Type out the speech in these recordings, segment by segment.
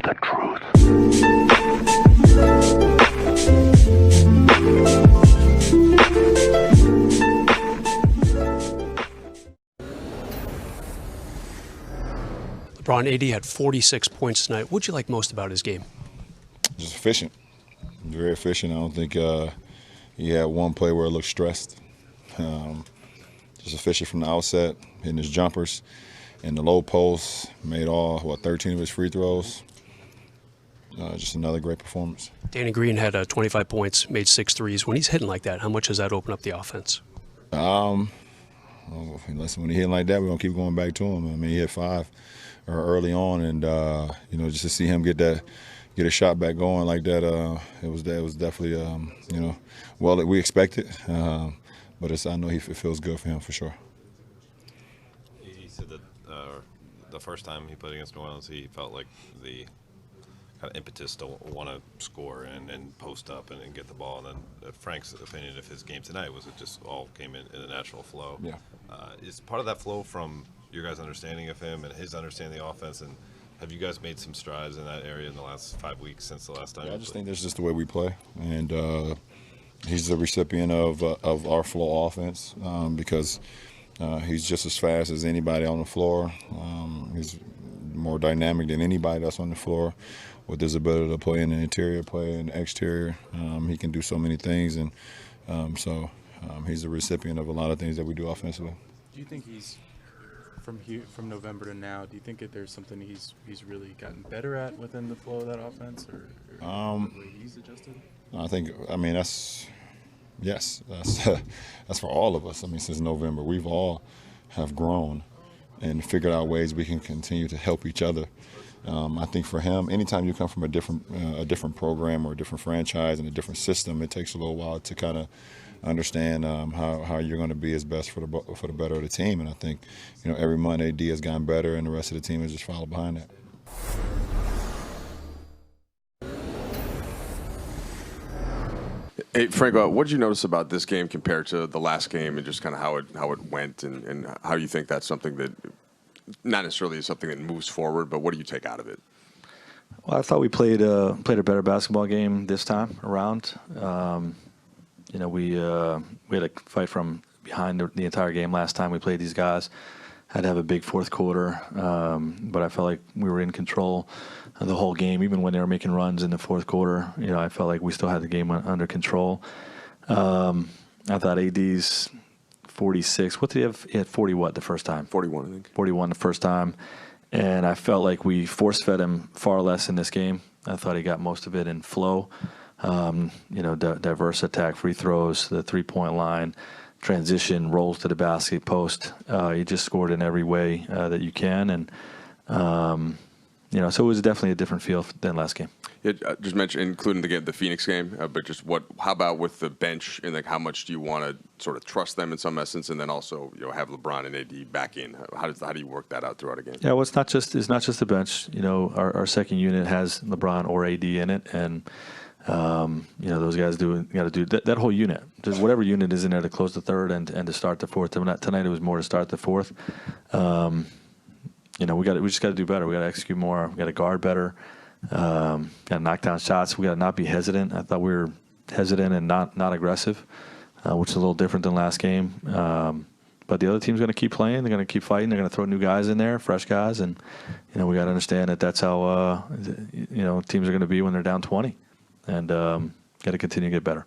the truth. LeBron, AD had 46 points tonight. What'd you like most about his game? Just efficient. Very efficient. I don't think he had one play where it looked stressed. Just efficient from the outset, hitting his jumpers in the low post, made 13 of his free throws. Just another great performance. Danny Green had 25 points, made 6 threes. When he's hitting like that, how much does that open up the offense? Listen, when he hit like that, we're going to keep going back to him. I mean, he hit 5 early on, and, just to see him get a shot back going like that, it was definitely, well that we expected. But I know it feels good for him for sure. He said that the first time he played against New Orleans, he felt like the kind of impetus to want to score and post up and get the ball. And then Frank's opinion of his game tonight was it just all came in a natural flow. Yeah. Is part of that flow from your guys' understanding of him and his understanding of the offense? And have you guys made some strides in that area in the last 5 weeks since the last time? Yeah, I just think that's just the way we play. And he's the recipient of our flow offense because he's just as fast as anybody on the floor. He's more dynamic than anybody that's on the floor with his ability to play in the interior, play in the exterior. He can do so many things, and so he's the recipient of a lot of things that we do offensively. Do you think he's from November to now? Do you think that there's something he's really gotten better at within the flow of that offense, or the way he's adjusted? That's for all of us. I mean, since November, we've all have grown and figured out ways we can continue to help each other. I think for him, anytime you come from a different program or a different franchise and a different system, it takes a little while to kind of understand how you're going to be his best for the better of the team. And I think every month AD has gotten better, and the rest of the team has just followed behind that. Hey, Frank, what did you notice about this game compared to the last game, and just kind of how it went, and how you think that's something that not necessarily is something that moves forward, but what do you take out of it? Well, I thought we played a better basketball game this time around. We had to fight from behind the entire game last time we played these guys. Had to have a big fourth quarter, but I felt like we were in control of the whole game, even when they were making runs in the fourth quarter. I felt like we still had the game under control. I thought AD's 46. What did he have? He had 40 what the first time? 41, I think. 41 the first time. And I felt like we force-fed him far less in this game. I thought he got most of it in flow. Diverse attack, free throws, the three-point line, transition, rolls to the basket, post. He just scored in every way that you can. And, so it was definitely a different feel than last game. Just mention, including the Phoenix game, but just how about with the bench, and how much do you want to sort of trust them in some essence, and then also have LeBron and AD back in? How do you work that out throughout a game? Yeah, well, it's not just the bench. Our second unit has LeBron or AD in it, and those guys got to do that whole unit. Just whatever unit is in there to close the third and to start the fourth. Tonight it was more to start the fourth. We just got to do better. We got to execute more. We got to guard better. Got to knock down shots. We got to not be hesitant. I thought we were hesitant and not aggressive, which is a little different than last game. But the other team's going to keep playing. They're going to keep fighting. They're going to throw new guys in there, fresh guys, and we got to understand that that's how teams are going to be when they're down 20, and got to continue to get better.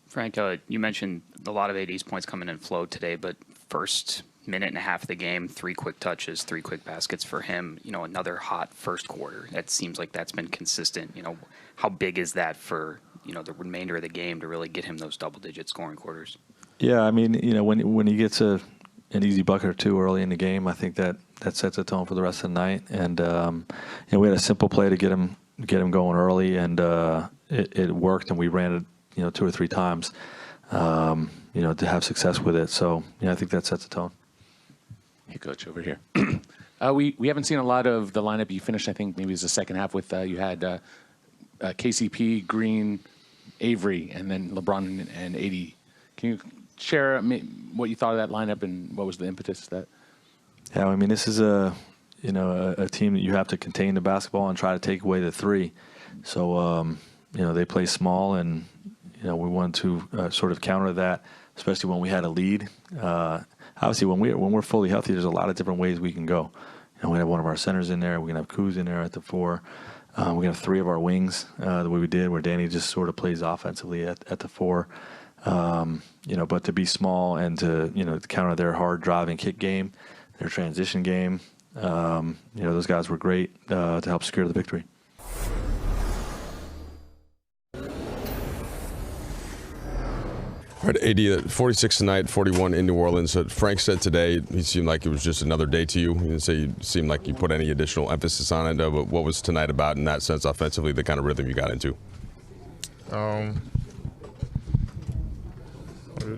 Frank, you mentioned a lot of AD's points coming in flow today, but first minute and a half of the game, 3 quick touches, 3 quick baskets for him. Another hot first quarter. That seems like that's been consistent. How big is that for the remainder of the game to really get him those double-digit scoring quarters? Yeah, I mean, when he gets an easy bucket or two early in the game, I think that sets a tone for the rest of the night. And we had a simple play to get him going early, and it worked, and we ran it 2 or 3 times to have success with it. So I think that sets a tone. Hey, Coach, over here. We haven't seen a lot of the lineup. You finished, I think, maybe it was the second half with you had KCP, Green, Avery, and then LeBron and AD. Can you share what you thought of that lineup and what was the impetus of that? Yeah, I mean, this is a team that you have to contain the basketball and try to take away the three. So, they play small, and, we wanted to sort of counter that, especially when we had a lead. Obviously, when we're fully healthy, there's a lot of different ways we can go. We have one of our centers in there. We're going to have Kuz in there at the 4. We're going to have 3 of our wings, the way we did, where Danny just sort of plays offensively at the 4. But to be small and to counter their hard drive and kick game, their transition game, those guys were great to help secure the victory. All right, AD, 46 tonight, 41 in New Orleans. Frank said today he seemed like it was just another day to you. He didn't say you seemed like you put any additional emphasis on it. But what was tonight about in that sense offensively, the kind of rhythm you got into?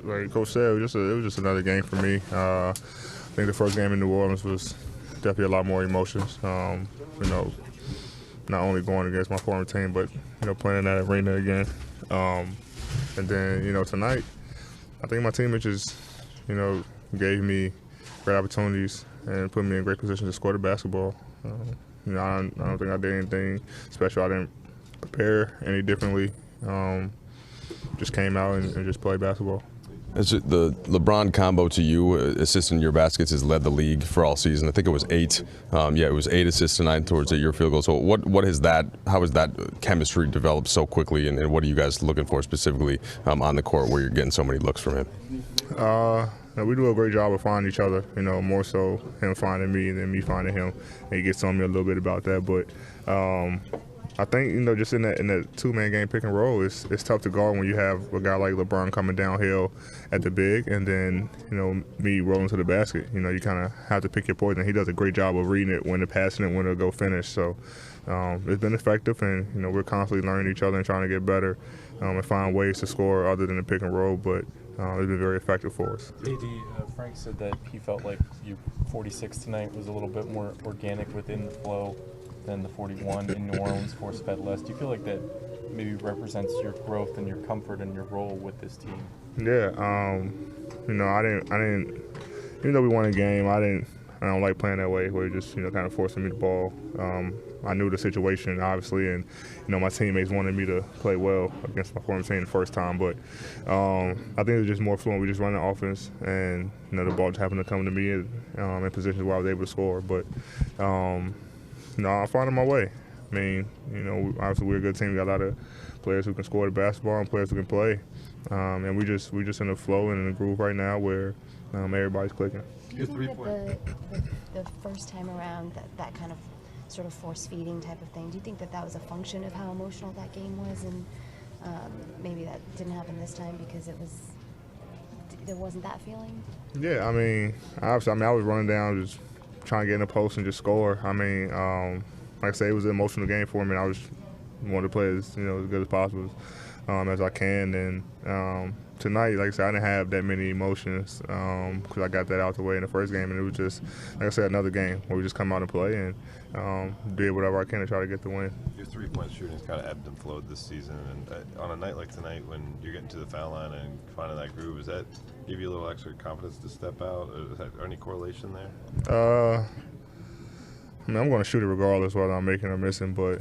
Like Coach said, it was just another game for me. I think the first game in New Orleans was definitely a lot more emotions. Not only going against my former team, but playing in that arena again. And then tonight, I think my teammates just gave me great opportunities and put me in great position to score the basketball. I don't think I did anything special. I didn't prepare any differently. Just came out and just played basketball. Is it the LeBron combo to you, assisting your baskets, has led the league for all season? I think it was 8. It was 8 assists tonight towards your field goal. So what is that? How has that chemistry developed so quickly, and what are you guys looking for specifically on the court where you're getting so many looks from him? We do a great job of finding each other. More so him finding me than me finding him. And he gets on me a little bit about that, but. I think just in that 2-man game pick and roll, it's tough to guard when you have a guy like LeBron coming downhill at the big, and then me rolling to the basket. You kind of have to pick your poison. He does a great job of reading it, when to passing it, when to go finish. So it's been effective, and we're constantly learning each other and trying to get better and find ways to score other than the pick and roll. But it's been very effective for us. AD, Frank said that he felt like 46 tonight was a little bit more organic within the flow than the 41 in New Orleans force-fed less. Do you feel like that maybe represents your growth and your comfort and your role with this team? Yeah, I didn't. Even though we won a game, I don't like playing that way, where just kind of forcing me the ball. I knew the situation obviously, and my teammates wanted me to play well against my former team the first time. But I think it was just more fluent. We just run the offense, and the ball just happened to come to me in positions where I was able to score. But I'm finding my way. I mean, obviously we're a good team. We got a lot of players who can score the basketball and players who can play. And we just in a flow and in a groove right now where everybody's clicking. Do you think that the first time around, that kind of sort of force-feeding type of thing, do you think that was a function of how emotional that game was, and maybe that didn't happen this time because there wasn't that feeling? Yeah, I was running down just trying to get in the post and just score. Like I say, it was an emotional game for me, and I was wanted to play as good as possible as I can. And tonight, like I said, I didn't have that many emotions because I got that out the way in the first game, and it was just, like I said, another game where we just come out and play and did whatever I can to try to get the win. Your 3-point shooting's kind of ebbed and flowed this season, and on a night like tonight, when you're getting to the foul line and finding that groove, does that give you a little extra confidence to step out? Or is there any correlation there? I'm going to shoot it regardless whether I'm making or missing, but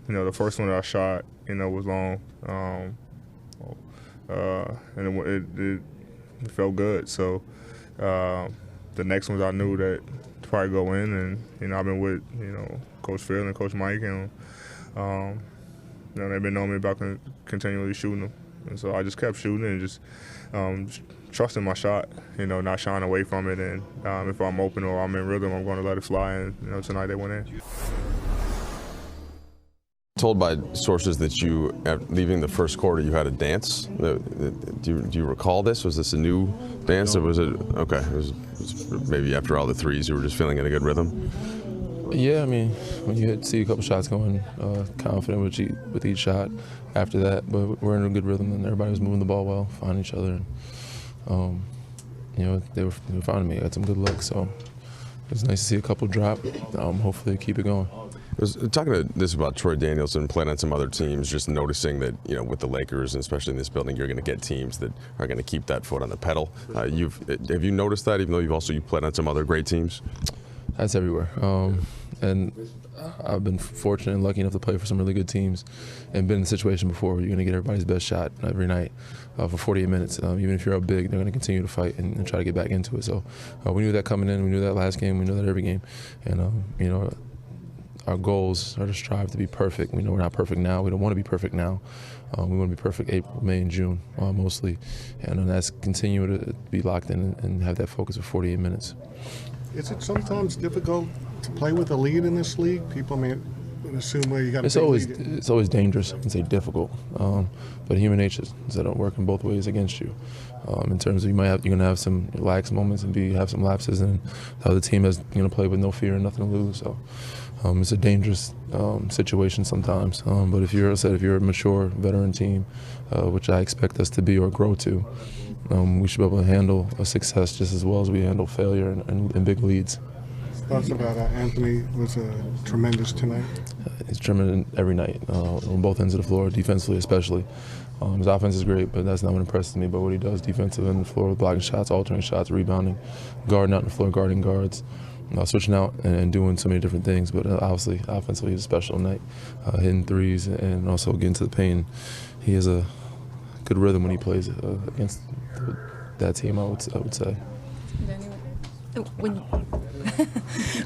the first one that I shot, was long, and it felt good. So the next ones I knew that to probably go in, and I've been with Coach Phil and Coach Mike, and they've been knowing me about continually shooting them, and so I just kept shooting and just trusting my shot, not shying away from it, and if I'm open or I'm in rhythm, I'm going to let it fly, and tonight they went in. Told by sources that you, leaving the first quarter, you had a dance. Do you recall this? Was this a new dance, or was it okay? It was maybe after all the threes, you were just feeling in a good rhythm. Yeah, when you see a couple shots going, confident with each shot. After that, but we're in a good rhythm, and everybody was moving the ball well, finding each other. And, they were finding me. I got some good luck, so it was nice to see a couple drop. Hopefully, keep it going. I was talking to this about Troy Danielson playing on some other teams, just noticing that, you know, with the Lakers, and especially in this building, you're going to get teams that are going to keep that foot on the pedal. Have you noticed that, even though you've played on some other great teams? That's everywhere. And I've been fortunate and lucky enough to play for some really good teams and been in a situation before where you're going to get everybody's best shot every night for 48 minutes. Even if you're up big, they're going to continue to fight and try to get back into it. So we knew that coming in. We knew that last game. We knew that every game. And, you know, our goals are to strive to be perfect. We know we're not perfect now. We don't want to be perfect now. We want to be perfect April, May, and June mostly. And that's continue to be locked in and have that focus for 48 minutes. Is it sometimes difficult to play with a lead in this league? People may assume, well, you got to. It's always dangerous. I can say difficult, but human nature is that it work in both ways against you. In terms of you're going to have some lax moments and have some lapses, and the other team has play with no fear and nothing to lose. So it's a dangerous situation sometimes. But if you're a mature veteran team, which I expect us to be or grow to. We should be able to handle a success just as well as we handle failure and big leads. Thoughts about Anthony was tremendous tonight. He's tremendous every night on both ends of the floor, defensively especially. His offense is great, but that's not what impresses me. But what he does defensive end of the floor, blocking shots, altering shots, rebounding, guarding out on the floor, guarding guards, switching out and doing so many different things. But obviously, offensively, he's a special night, hitting threes and also getting to the paint. He has a good rhythm when he plays against that team, I would say.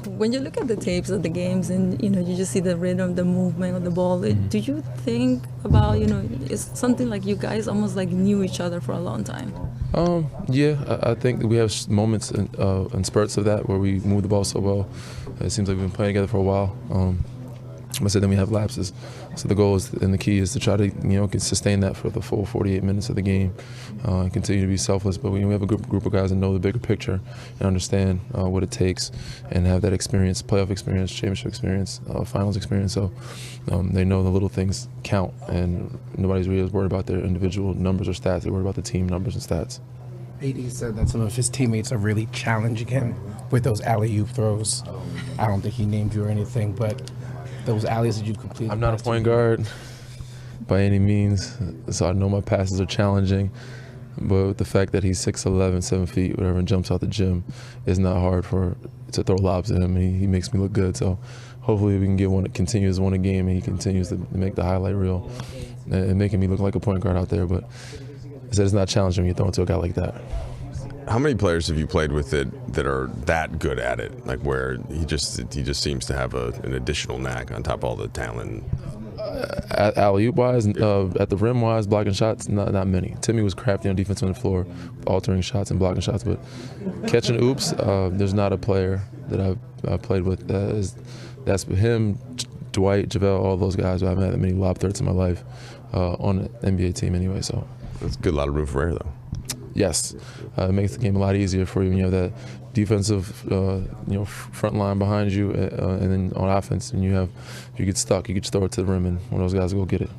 When you look at the tapes of the games and you just see the rhythm, the movement of the ball, do you think about it's something like you guys almost like knew each other for a long time? Yeah, I think we have moments and spurts of that where we move the ball so well. It seems like we've been playing together for a while. But then we have lapses. So the goal is, and the key is to try to sustain that for the full 48 minutes of the game, and continue to be selfless. But we have a group of guys that know the bigger picture and understand what it takes, and have that experience, playoff experience, championship experience, finals experience. So they know the little things count, and nobody's really worried about their individual numbers or stats. They're worried about the team numbers and stats. AD said that some of his teammates are really challenging him with those alley-oop throws. I don't think he named you or anything, but those alleys that you've completed. I'm not a point guard by any means, so I know my passes are challenging. But with the fact that he's 6'11", 7 feet, whatever, and jumps out the gym, it's not hard to throw lobs at him, and he makes me look good. So hopefully we can get one that continues to win a game, and he continues to make the highlight reel and making me look like a point guard out there. But I said it's not challenging when you throw it to a guy like that. How many players have you played with that are that good at it? Like where he just seems to have an additional knack on top of all the talent. Alley-oop wise, at the rim wise, blocking shots, not many. Timmy was crafty on defense on the floor, altering shots and blocking shots. But catching oops, there's not a player that I've played with that's him, Dwight, JaVale, all those guys. I haven't had that many lob threats in my life on an NBA team anyway. So that's a good lot of room for error though. Yes, it makes the game a lot easier for you when you have that defensive, front line behind you, and then on offense, and if you get stuck, you can just throw it to the rim, and one of those guys will go get it.